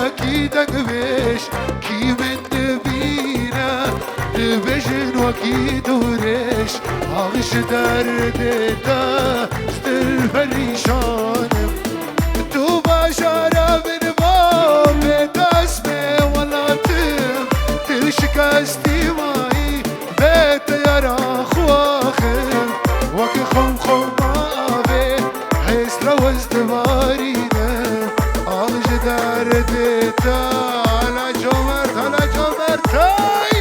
وكي تقبش كي من نبينا دبجن وكي دورش عغش دردتا ستر فريشانم تو باشارة من باب تسمي ولا تشكستي معي بيت يرى خواخر وكي خم خمابي حيس لو ازدوارينا عغش دردتا على جمرت على جمرتاي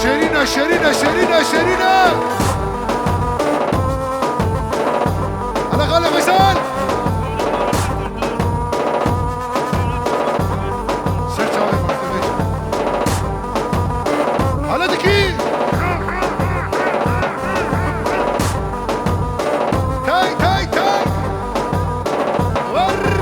شيرينا شيرينا شيرينا شيرينا على غلا فيصل سيرت على مرتبه على دكي تاي تاي تاي ور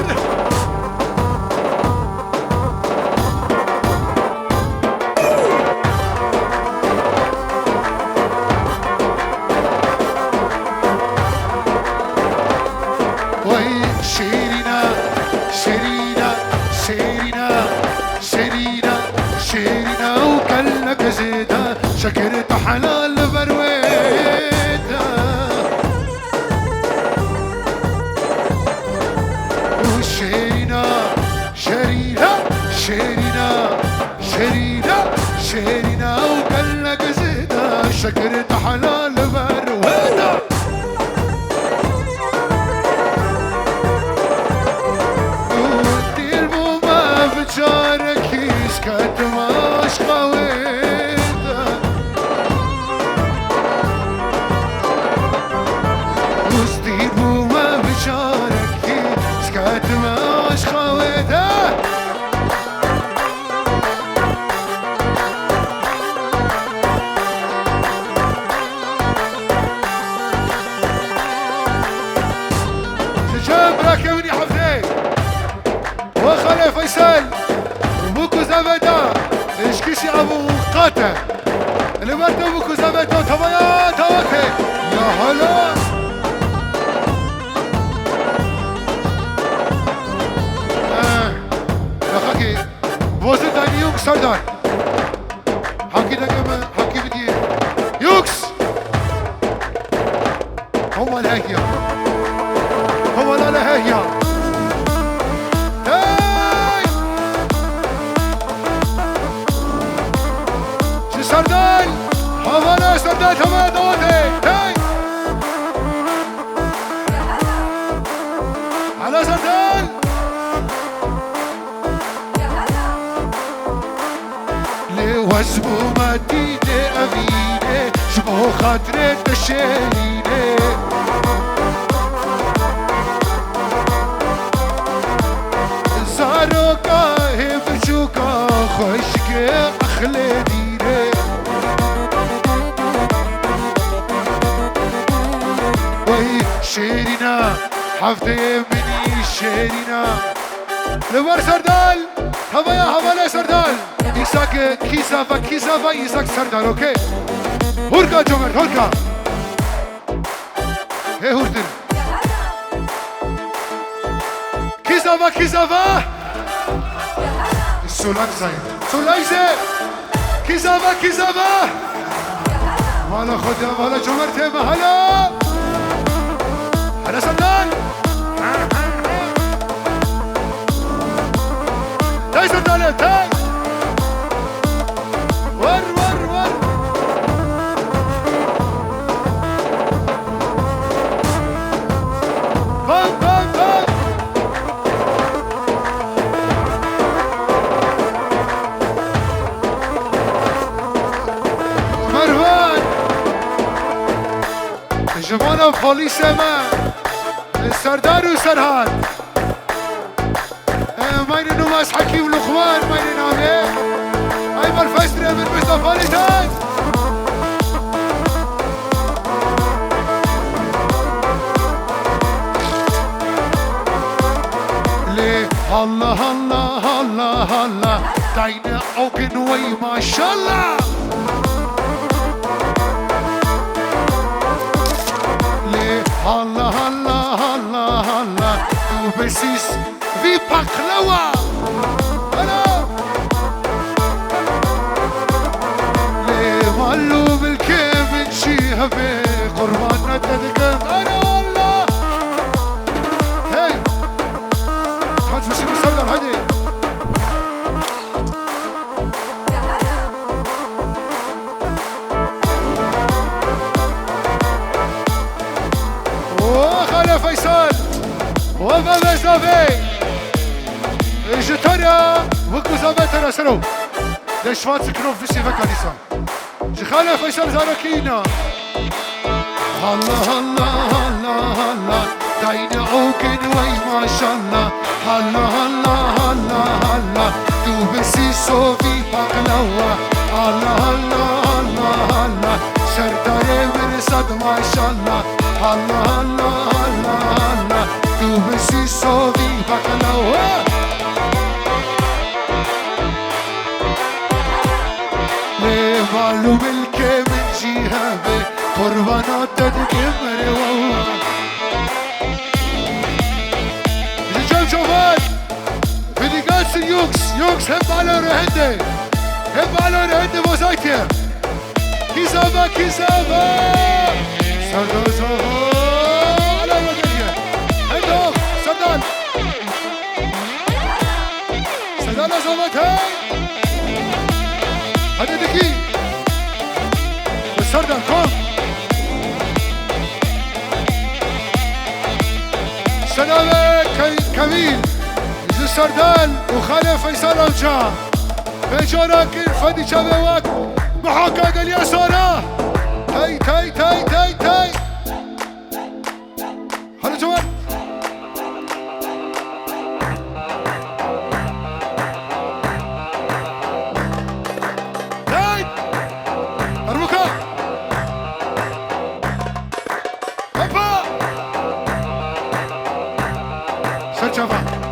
شيرينا شيرينا شيرينا شيرينا شيرينا وكلك زيدا شكرت حلال برويدا وشيرينا شيرينا شيرينا شيرينا شيرينا وكلك زيدا شكرت حلال برويدا جارك يسكت ماش خويدا وستيبو ما بجارك يسكت ماش خويدا شجاب راكبني حفظي وخلي فيصل بوكو زبدا اشكيشي ابو قاتا اللي برده بوكو زبدا تمايا توكي يا هلا يا خاكي بوزن داني يوكس سردار حكي دقم حكي بدي يوكس هم الهيا هم لا الهيا سردال حوالا سردال تمام دوته هاي على سردال لوزبو مدينة أمينة شبه خاطرة تشيلينة زاروكا هفشوكا خشك أخلدي شيرينا حفظي مني شيرينا لور سردال هوايا هوالا سردال إيساك كيسافا كيسافا إيساك سردال أوكي هوركا جمرت هوركا هي هورتن كيسافا كيسافا سولان ساين سولايزة كيسافا كيسافا مالا خدا مالا جمرت مهلا على سردال تاي سردال تاي ور ور ور بام بام بام مروان جوانا بوليس ما سردار وسرهان ماين نواس حكيم لقمان ماين نامي ايمن والدين ليه الله الله الله الله دعينا اوكن وي ما شاء الله ليه الله الله الله الله وبسيس في بقلوة ليه مالو بالكيف نشيها بقرباننا تدقم انا والله هاي حاج بسيب السلام هدي وخالي فيصل وبابا زافي جترا وكو زابترا سرو ليش فات سكرو في سيفا كاليسا جخالي فيصل زاركينا الله الله الله الله داينا اوكن وي ما شاء الله الله الله الله الله تو بسي صوفي بقلوة الله الله الله الله سرداري مرصد ما شاء الله الله الله الله الله تو بسي صوفي بقلوة ليه مالو بالكي من جيها قربانات تدقمر والله رجال شوفان فيديقات يوكس هم بالور هنده هم بالور هنده بوزايتيا كيزابا سردان صوفا على الوقتية هندوك سردان صوفات هاي هذا دكي سردان كوم سلامة كميل يجي سردان وخالي فيصل اوجا بجارك الفدي شبواك محاكاة اليسارة تاي تاي تاي تاي تاي هلا جوان تاي اربكا هبا شرشافا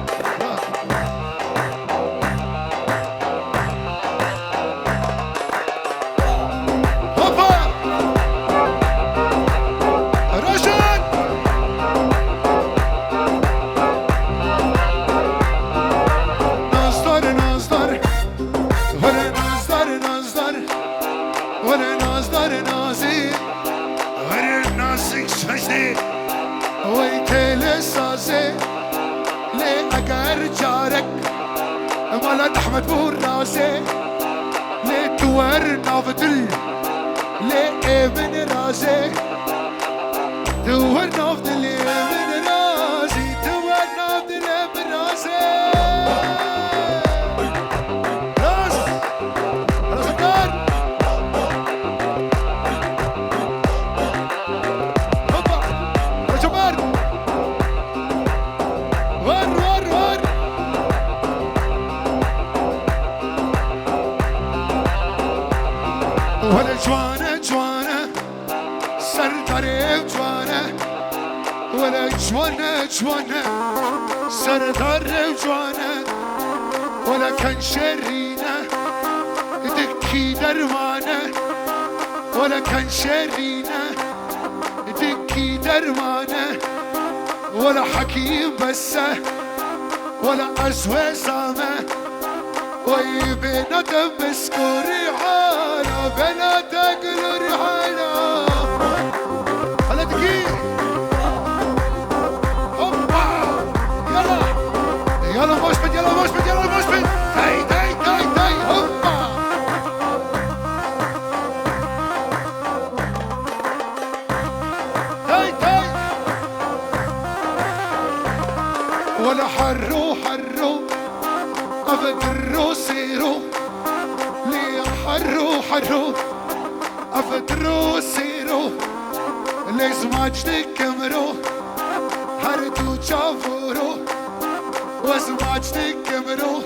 مالد احمد بور راسي ليه تورنا بدل ليه ابن راسي تورنا بدل ابن راسي تورنا بدل ابن راسي راس راس الدار هوبا رجبار ور ولا جوانة سرداري جوانة ولا جوانة سرداري جوانة ولا كان شرينة دكي درمانة ولا كان شرينة دكي درمانة ولا حكيم بسه ولا أسوى سامة وي بنات مسكو ريحانة بنات اقلو ريحانة هلا دقيق هوبا يلا موشبت يلا موشبت تاي هوبا تاي ولا حرو أفدرو سيرو لي حرو أفدرو سيرو لازم أجدك كمرو هردو جافورو وازم أجدك كمرو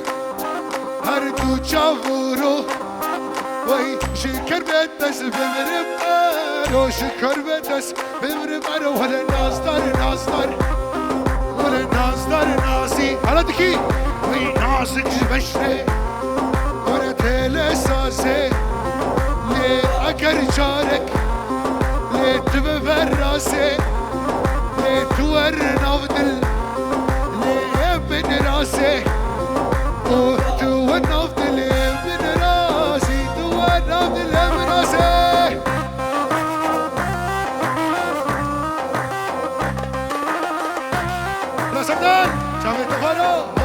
هردو جافورو وي شكر بدس بمرم أرو شكر بدس بمرم أرو ولا ناصدر ولا ناصدر ناسي على دكي وي ناسك بشري ولا تيل ساسي لي أكر جارك لي تبفر راسي لي تور نفضل لي من راسي وتور نفضل من راسي تور نفضل من راسي لا سردان شامل تفارو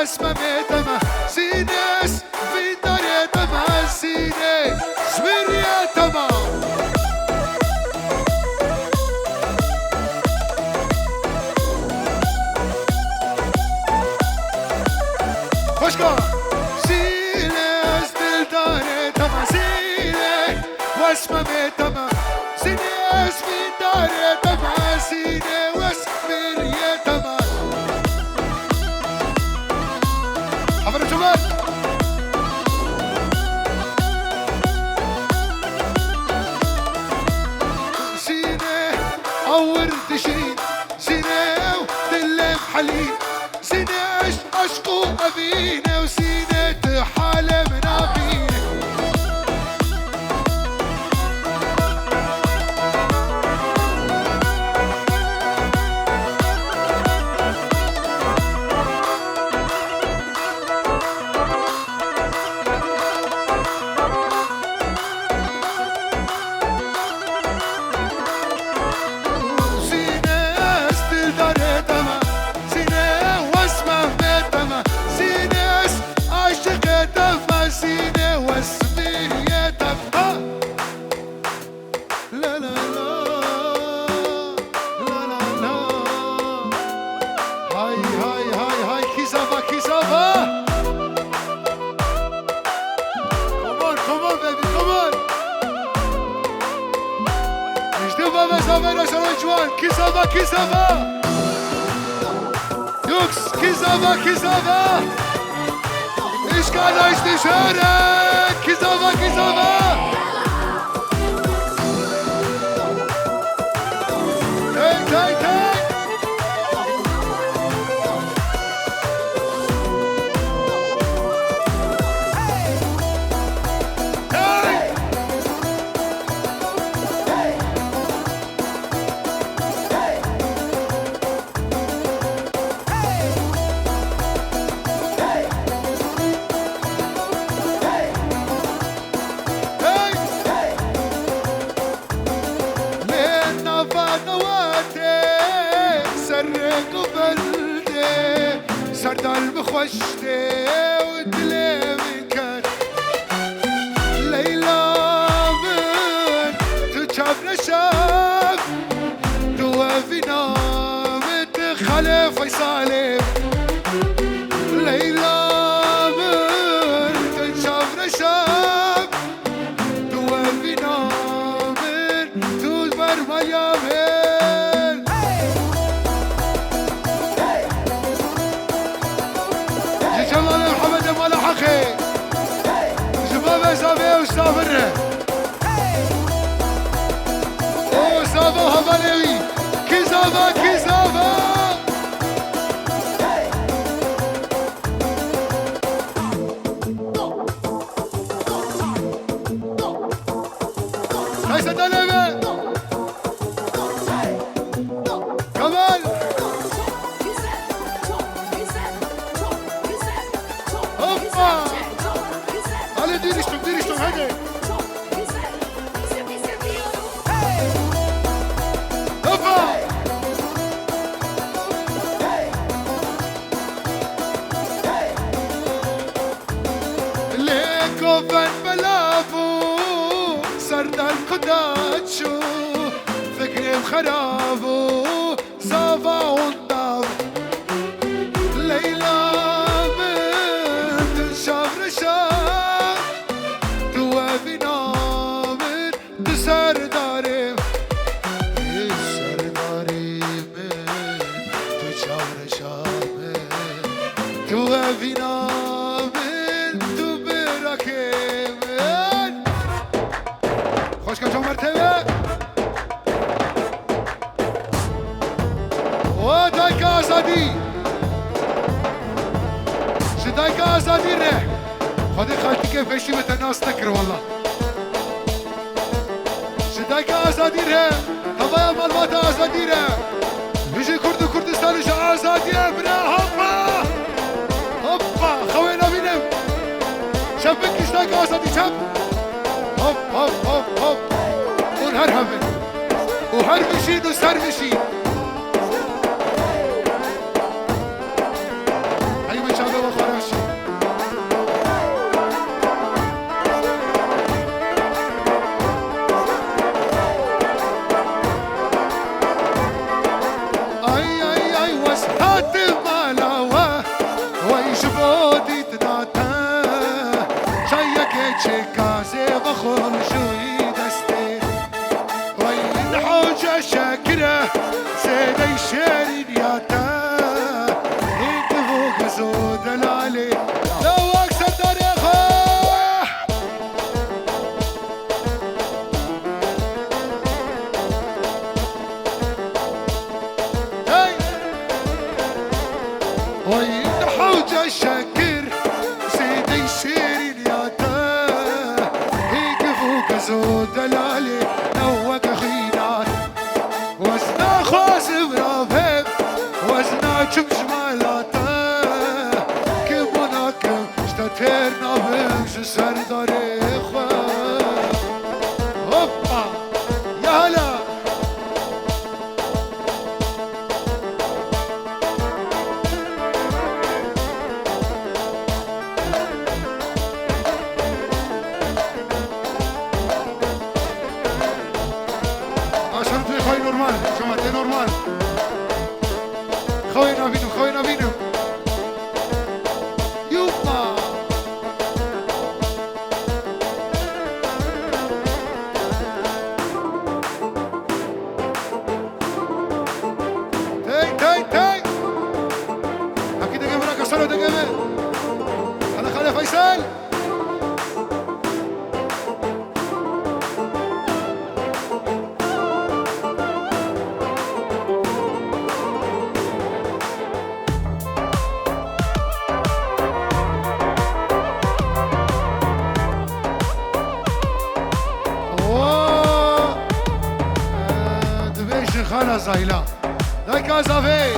اسمه ميتما سينس في داري تما سيني سميريا تما خوشكا سينس في داري تما سيني واسمه ميتما سينس في داري تما سيني واسميريا تما تشرين سينا ودلم حليب سينا عشقو أبينا وسينا تحالة من أبينا كيزافا يوكس كيزافا ايش قاعد عايش تشارك كيزافا تاي سردال بخوشتي ودلي من كان ليلى من تشاف نشاف توافينا متخلف فيصالي ليلى من تشاف نشاف توافينا من تزبر مليامين جلال محمد مال حقي شباب زابي وسافر وسافا هبلوي كيزافا هاي سدالبه كمال هلا ديري شتم هدي هوبا ليكو فن بلافو سردال قداتشو فكري بخرابو صافا ونطاف ليلى بنت شاف رشاف توافينا من تسرداري من تشاف رشاف توافينا من تبركي من خوش كجو مرتبه ودايك آزادي شدايك آزادي ره خدي خالتي كيف بشي متناس تكر والله شدايك آزادي ره هبايا مالبات آزادي ره بيجي كردستان وش آزادي ابنا هوبا خوينا بينم شبك شدايك آزادي شب هوب ونهرهبن وهربشين وسربشين شاكرة سيدي شيرين يا تا انت فوق زود العلي لو اكسر طريقه هاي وين حوجة شاكر سيدي شيرين يا تا انت فوق زود العلي لو اخينا وزنا خاسم رافهم وزنا شمش مالاته كمونا كم شتاترنا بمش سرداري خواه هوبا يا هلا خوي نورمال جماعتي نورمال خوينا بينو يوبا برا زايلا دايكا زافي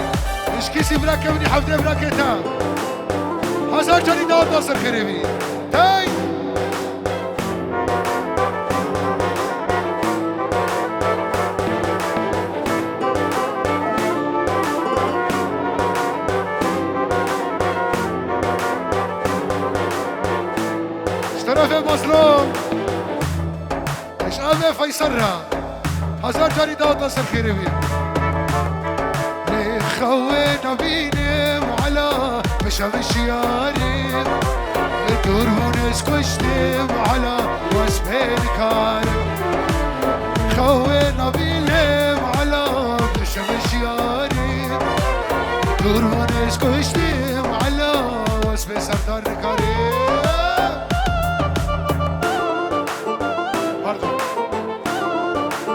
ايش كيسي براكه مني حفده براكتا هزار جاني داود ناصر خريبي تاي اشترى مظلوم ايش ابي فيصرها هزار جاني داود ناصر خريبي خوينا بيني وعلى مشامش ياري دور ونسكشتم على واسبين كارم خوينا بيني وعلى مشامش ياري دور ونسكشتم على واسبين سردار كارم برضو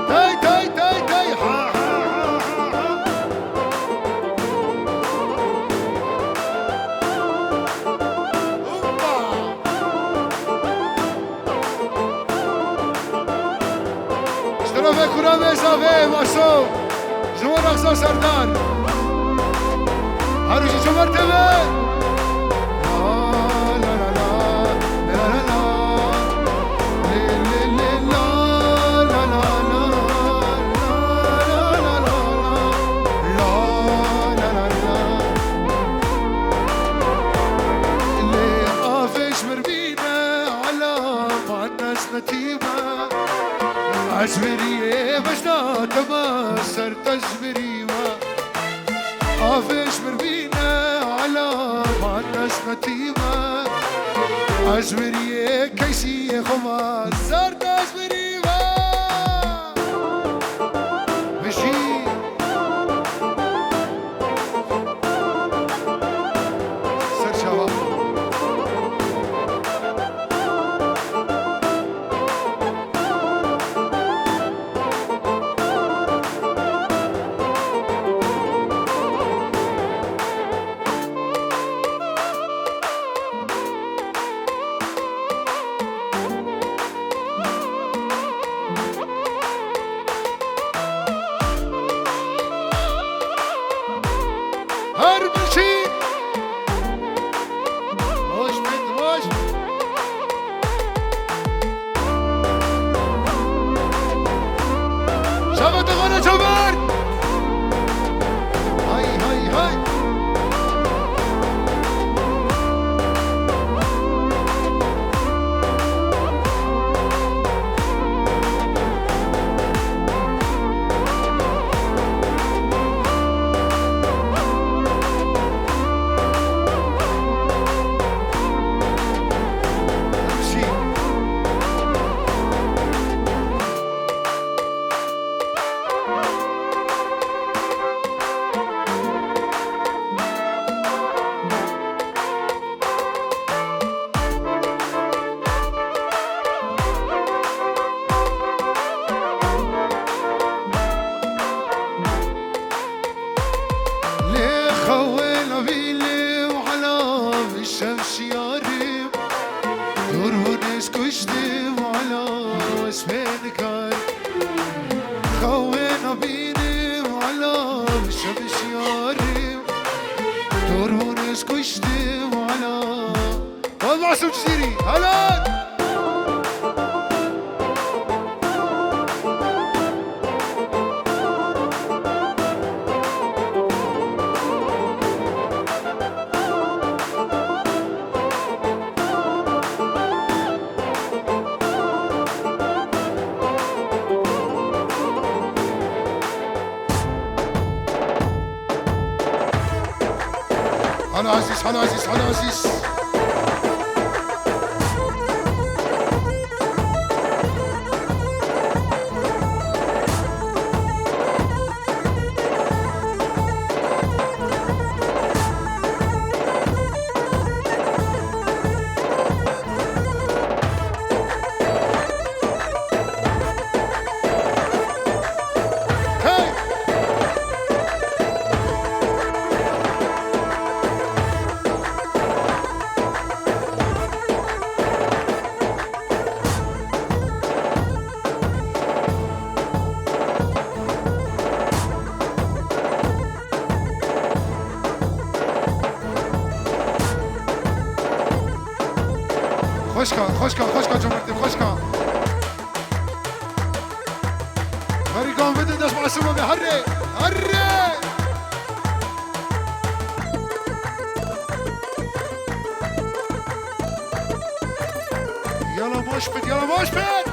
تاي تاي تاي تاي كرامه اضافه ماسو جوان اقصا سردار هروشی چه مرتبه لا لا لا لا لا لا لا لا لا لا اللي قافش مربينا على مع الناس نتيمه عزبريه بجنا تمسر تجبري ما قافش مربينا على مع الناس نتيمة عزبريه كيسي خما سر تجبري ما بشي سر شباب حلو عزيز حلو عزيز حلو عزيز خوشكا جمرتي خوشكا فريقهم بدي داش معصومة بهري هري يلا مشفت